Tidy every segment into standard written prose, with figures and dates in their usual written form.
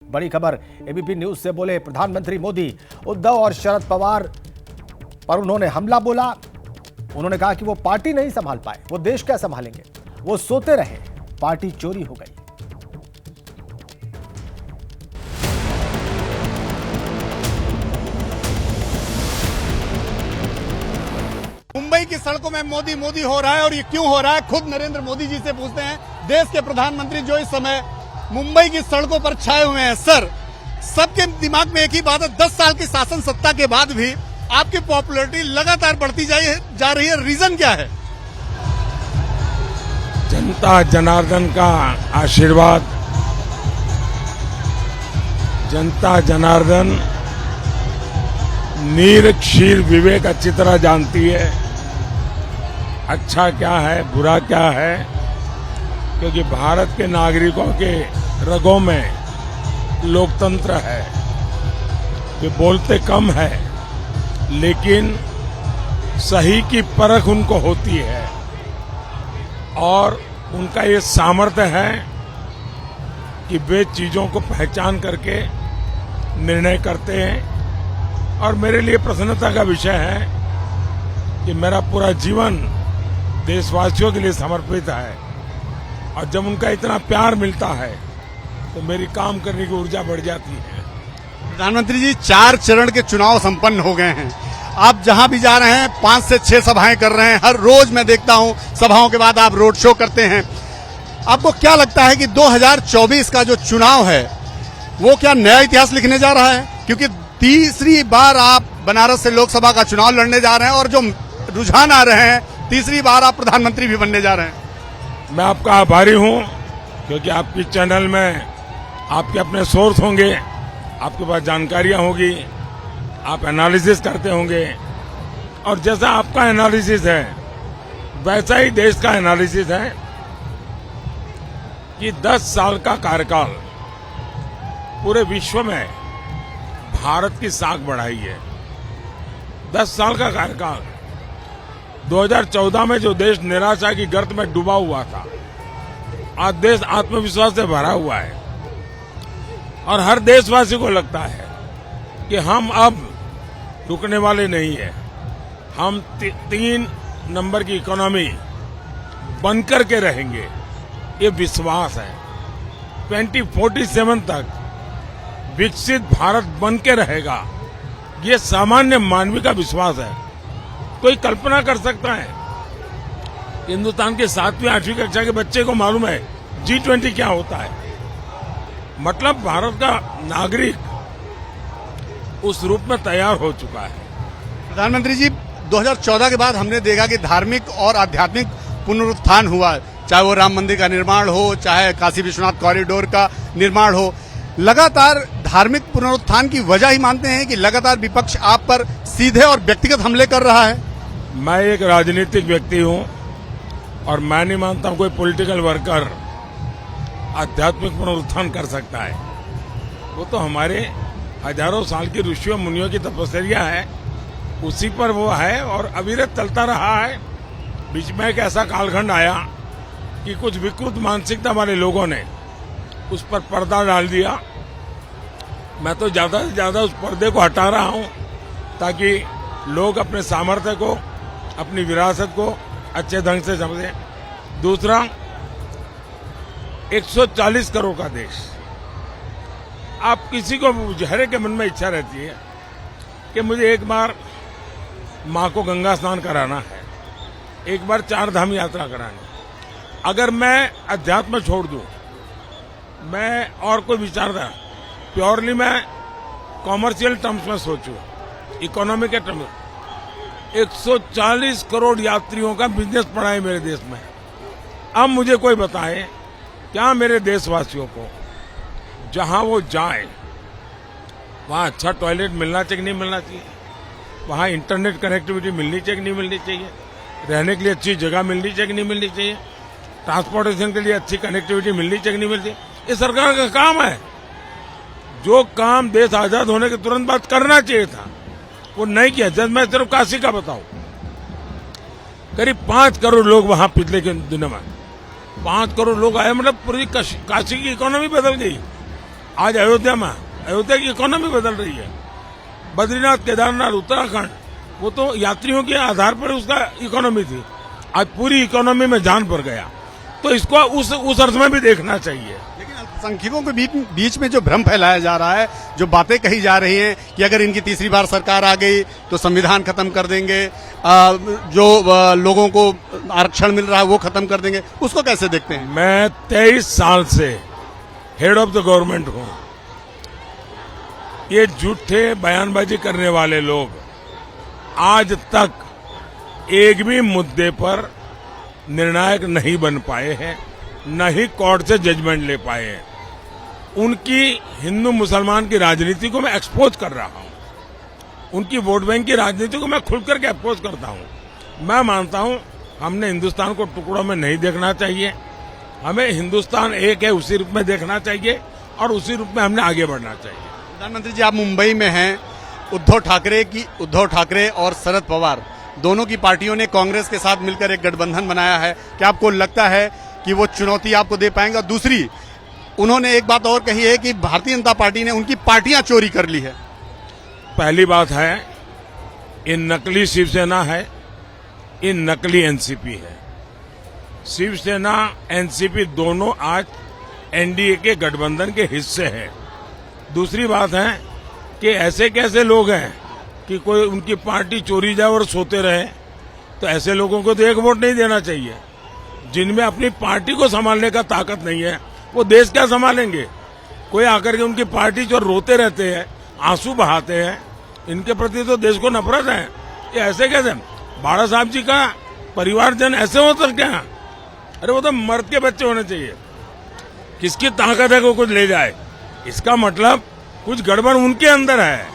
बड़ी खबर ABP news से बोले प्रधानमंत्री मोदी। उद्धव और शरद पवार पर उन्होंने हमला बोला। उन्होंने कहा कि वो पार्टी नहीं संभाल पाए, वो देश क्या संभालेंगे, वो सोते रहे, पार्टी चोरी हो गई। मुंबई की सड़कों में मोदी मोदी हो रहा है और ये क्यों हो रहा है, खुद नरेंद्र मोदी जी से पूछते हैं, देश के प्रधानमंत्री जो इस समय मुंबई की सड़कों पर छाए हुए हैं। सर, सबके दिमाग में एक ही बात है, 10 साल की शासन सत्ता के बाद भी आपकी पॉपुलैरिटी लगातार बढ़ती जा रही है, रीजन क्या है? जनता जनार्दन का आशीर्वाद, जनता जनार्दन नीर क्षीर विवेक अच्छी तरह जानती है, अच्छा क्या है बुरा क्या है, क्योंकि भारत के नागरिकों के रगों में लोकतंत्र है। वे बोलते कम है लेकिन सही की परख उनको होती है और उनका ये सामर्थ्य है कि वे चीजों को पहचान करके निर्णय करते हैं। और मेरे लिए प्रसन्नता का विषय है कि मेरा पूरा जीवन देशवासियों के लिए समर्पित है और जब उनका इतना प्यार मिलता है तो मेरी काम करने की ऊर्जा बढ़ जाती है। प्रधानमंत्री जी, 4 चरण के चुनाव संपन्न हो गए हैं, आप जहां भी जा रहे हैं 5 से 6 सभाएं कर रहे हैं, हर रोज मैं देखता हूं सभाओं के बाद आप रोड शो करते हैं। आपको क्या लगता है कि 2024 का जो चुनाव है वो क्या नया इतिहास लिखने जा रहा है? क्योंकि तीसरी बार आप बनारस से लोकसभा का चुनाव लड़ने जा रहे हैं और जो रुझान आ रहे हैं, तीसरी बार आप प्रधानमंत्री भी बनने जा रहे हैं। मैं आपका आभारी हूं क्योंकि आपकी चैनल में आपके अपने सोर्स होंगे, आपके पास जानकारियां होगी, आप एनालिसिस करते होंगे और जैसा आपका एनालिसिस है वैसा ही देश का एनालिसिस है कि 10 साल का कार्यकाल पूरे विश्व में भारत की साख बढ़ाई है। 10 साल का कार्यकाल 2014 में जो देश निराशा की गर्त में डूबा हुआ था, आज देश आत्मविश्वास से भरा हुआ है और हर देशवासी को लगता है कि हम अब रुकने वाले नहीं है। हम 3 नंबर की इकोनॉमी बनकर के रहेंगे, ये विश्वास है। 2047 तक विकसित भारत बन के रहेगा, ये सामान्य मानवीय का विश्वास है। कोई कल्पना कर सकता है? हिंदुस्तान के 7वीं 8वीं कक्षा के बच्चे को मालूम है G20 क्या होता है। मतलब भारत का नागरिक उस रूप में तैयार हो चुका है। प्रधानमंत्री जी, 2014 के बाद हमने देखा कि धार्मिक और आध्यात्मिक पुनरुत्थान हुआ, चाहे वो राम मंदिर का निर्माण हो, चाहे काशी विश्वनाथ कॉरिडोर का निर्माण हो। लगातार धार्मिक पुनरुत्थान की वजह ही मानते हैं कि लगातार विपक्ष आप पर सीधे और व्यक्तिगत हमले कर रहा है। मैं एक राजनीतिक व्यक्ति हूं और मैं नहीं मानता हूं कोई पॉलिटिकल वर्कर आध्यात्मिक पुनरुत्थान कर सकता है। वो तो हमारे हजारों साल की ऋषियों मुनियों की तपस्या है, उसी पर वो है और अविरत चलता रहा है। बीच में एक ऐसा कालखंड आया कि कुछ विकृत मानसिकता वाले लोगों ने उस पर पर्दा डाल दिया। मैं तो ज्यादा से ज्यादा उस पर्दे को हटा रहा हूं ताकि लोग अपने सामर्थ्य को, अपनी विरासत को अच्छे ढंग से समझें। दूसरा, 140 करोड़ का देश, आप किसी को हर एक के मन में इच्छा रहती है कि मुझे एक बार मां को गंगा स्नान कराना है, एक बार 4 धाम यात्रा करानी। अगर मैं अध्यात्म छोड़ दूं, मैं और कोई विचारधारा, प्योरली मैं कॉमर्शियल टर्म्स में सोचूं, इकोनॉमी के टर्म्स, 140 करोड़ यात्रियों का बिजनेस पड़ा है मेरे देश में। अब मुझे कोई बताए क्या मेरे देशवासियों को जहां वो जाए वहां अच्छा टॉयलेट मिलना चाहिए कि नहीं मिलना चाहिए, वहां इंटरनेट कनेक्टिविटी मिलनी चाहिए कि नहीं मिलनी चाहिए, रहने के लिए अच्छी जगह मिलनी चाहिए कि नहीं मिलनी चाहिए, ट्रांसपोर्टेशन के लिए अच्छी कनेक्टिविटी मिलनी चाहिए कि नहीं मिलनी चाहिए। ये सरकार का काम है। जो काम देश आजाद होने के तुरंत बाद करना चाहिए था वो नहीं किया। जब मैं सिर्फ काशी का बताऊं, करीब 5 करोड़ लोग वहां पिछले दिनों में 5 करोड़ लोग आए, मतलब पूरी काशी की इकोनॉमी बदल गई। आज अयोध्या की इकोनॉमी बदल रही है। बद्रीनाथ, केदारनाथ, उत्तराखंड, वो तो यात्रियों के आधार पर उसका इकोनॉमी थी। आज पूरी इकोनॉमी में जान पड़ गया, तो इसको उस अर्थ में भी देखना चाहिए। लेकिन अल्पसंख्यकों के बीच में जो भ्रम फैलाया जा रहा है, जो बातें कही जा रही हैं कि अगर इनकी तीसरी बार सरकार आ गई तो संविधान खत्म कर देंगे, जो लोगों को आरक्षण मिल रहा है वो खत्म कर देंगे, उसको कैसे देखते हैं? मैं 23 साल से हेड ऑफ द गवर्नमेंट हूं। ये झूठे बयानबाजी करने वाले लोग आज तक एक भी मुद्दे पर निर्णायक नहीं बन पाए हैं, न ही कोर्ट से जजमेंट ले पाए हैं। उनकी हिंदू मुसलमान की राजनीति को मैं एक्सपोज कर रहा हूं, उनकी वोट बैंक की राजनीति को मैं खुल करके एक्सपोज करता हूं। मैं मानता हूं हमने हिंदुस्तान को टुकड़ों में नहीं देखना चाहिए, हमें हिंदुस्तान एक है उसी रूप में देखना चाहिए और उसी रूप में हमने आगे बढ़ना चाहिए। प्रधानमंत्री जी, आप मुंबई में हैं। उद्धव ठाकरे और शरद पवार दोनों की पार्टियों ने कांग्रेस के साथ मिलकर एक गठबंधन बनाया है। क्या आपको लगता है कि वो चुनौती आपको दे पाएंगे? और दूसरी, उन्होंने एक बात और कही है कि भारतीय जनता पार्टी ने उनकी पार्टियां चोरी कर ली है। पहली बात है, ये नकली शिवसेना है, ये नकली एनसीपी है। शिवसेना, एनसीपी दोनों आज एनडीए के गठबंधन के हिस्से हैं। दूसरी बात है कि ऐसे कैसे लोग हैं कि कोई उनकी पार्टी चोरी जाए और सोते रहे, तो ऐसे लोगों को तो एक वोट नहीं देना चाहिए। जिनमें अपनी पार्टी को संभालने का ताकत नहीं है, वो देश क्या संभालेंगे? कोई आकर के उनकी पार्टी जो रोते रहते हैं, आंसू बहाते हैं, इनके प्रति तो देश को नफरत है। ये ऐसे कैसे? बाड़ा साहब जी का परिवारजन ऐसे हो सकते हैं? अरे वो तो मर्द के बच्चे होने चाहिए। किसकी ताकत है को कुछ ले जाए? इसका मतलब कुछ गड़बड़ उनके अंदर है,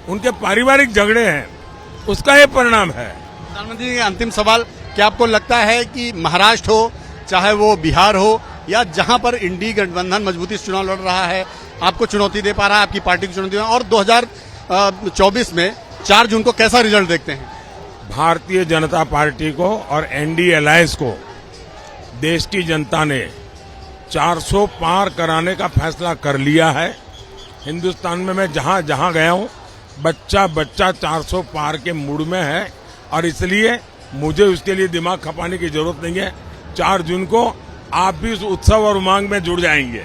उनके पारिवारिक झगड़े हैं, उसका ये परिणाम है। प्रधानमंत्री जी, अंतिम सवाल, क्या आपको लगता है कि महाराष्ट्र हो, चाहे वो बिहार हो, या जहां पर इंडी गठबंधन मजबूती से चुनाव लड़ रहा है, आपको चुनौती दे पा रहा है, आपकी पार्टी को चुनौती दे? और 2024 में 4 जून को कैसा रिजल्ट देखते हैं? भारतीय जनता पार्टी को और एनडीए अलायंस को देश की जनता ने 400 पार कराने का फैसला कर लिया है। हिंदुस्तान में मैं जहां जहां गया हूं, बच्चा 400 पार के मूड में है, और इसलिए मुझे उसके लिए दिमाग खपाने की जरूरत नहीं है। 4 जून को आप भी उस उत्सव और उमंग में जुड़ जाएंगे।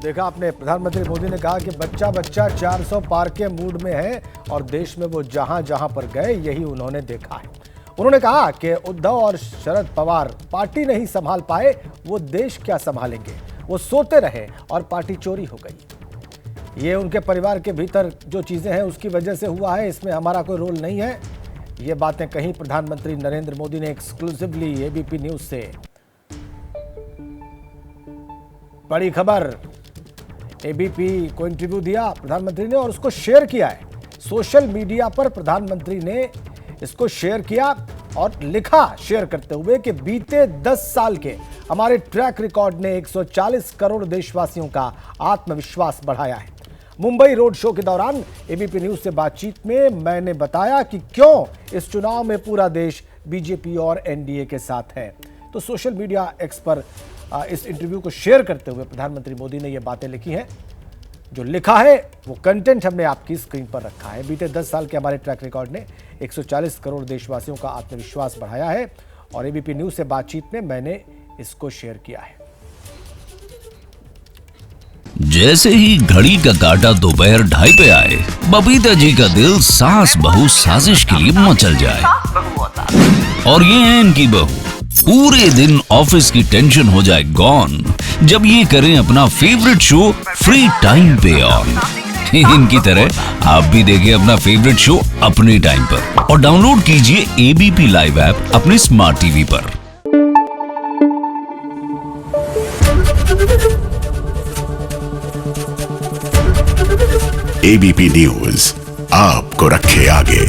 देखा आपने, प्रधानमंत्री मोदी ने कहा कि बच्चा 400 पार के मूड में है, और देश में वो जहां जहां पर गए यही उन्होंने देखा है। उन्होंने कहा कि उद्धव और शरद पवार पार्टी नहीं संभाल पाए, वो देश क्या संभालेंगे? वो सोते रहे और पार्टी चोरी हो गई। ये उनके परिवार के भीतर जो चीजें हैं उसकी वजह से हुआ है, इसमें हमारा कोई रोल नहीं है। ये बातें कही प्रधानमंत्री नरेंद्र मोदी ने एक्सक्लूसिवली एबीपी न्यूज से। बड़ी खबर, एबीपी को इंटरव्यू दिया प्रधानमंत्री ने और उसको शेयर किया है सोशल मीडिया पर। प्रधानमंत्री ने इसको शेयर किया और लिखा शेयर करते हुए कि बीते 10 साल के हमारे ट्रैक रिकॉर्ड ने 140 करोड़ देशवासियों का आत्मविश्वास बढ़ाया है। मुंबई रोड शो के दौरान एबीपी न्यूज से बातचीत में मैंने बताया कि क्यों इस चुनाव में पूरा देश बीजेपी और एनडीए के साथ है। तो सोशल मीडिया एक्स पर इस इंटरव्यू को शेयर करते हुए प्रधानमंत्री मोदी ने यह बातें लिखी हैं। जो लिखा है वो कंटेंट हमने आपकी स्क्रीन पर रखा है। बीते 10 साल के हमारे ट्रैक रिकॉर्ड ने 140 करोड़ देशवासियों का आत्मविश्वास बढ़ाया है, और एबीपी न्यूज से बातचीत में मैंने इसको शेयर किया है। जैसे ही घड़ी का काटा दोपहर 2:30 पे आए, बबीता जी का दिल सास बहू साजिश के लिए मचल जाए। और ये है इनकी बहू, पूरे दिन ऑफिस की टेंशन हो जाए गॉन जब ये करें अपना फेवरेट शो फ्री टाइम पे ऑन। इनकी तरह आप भी देखें अपना फेवरेट शो अपने टाइम पर और डाउनलोड कीजिए एबीपी लाइव ऐप अपने स्मार्ट टीवी पर। एबीपी न्यूज आपको रखे आगे।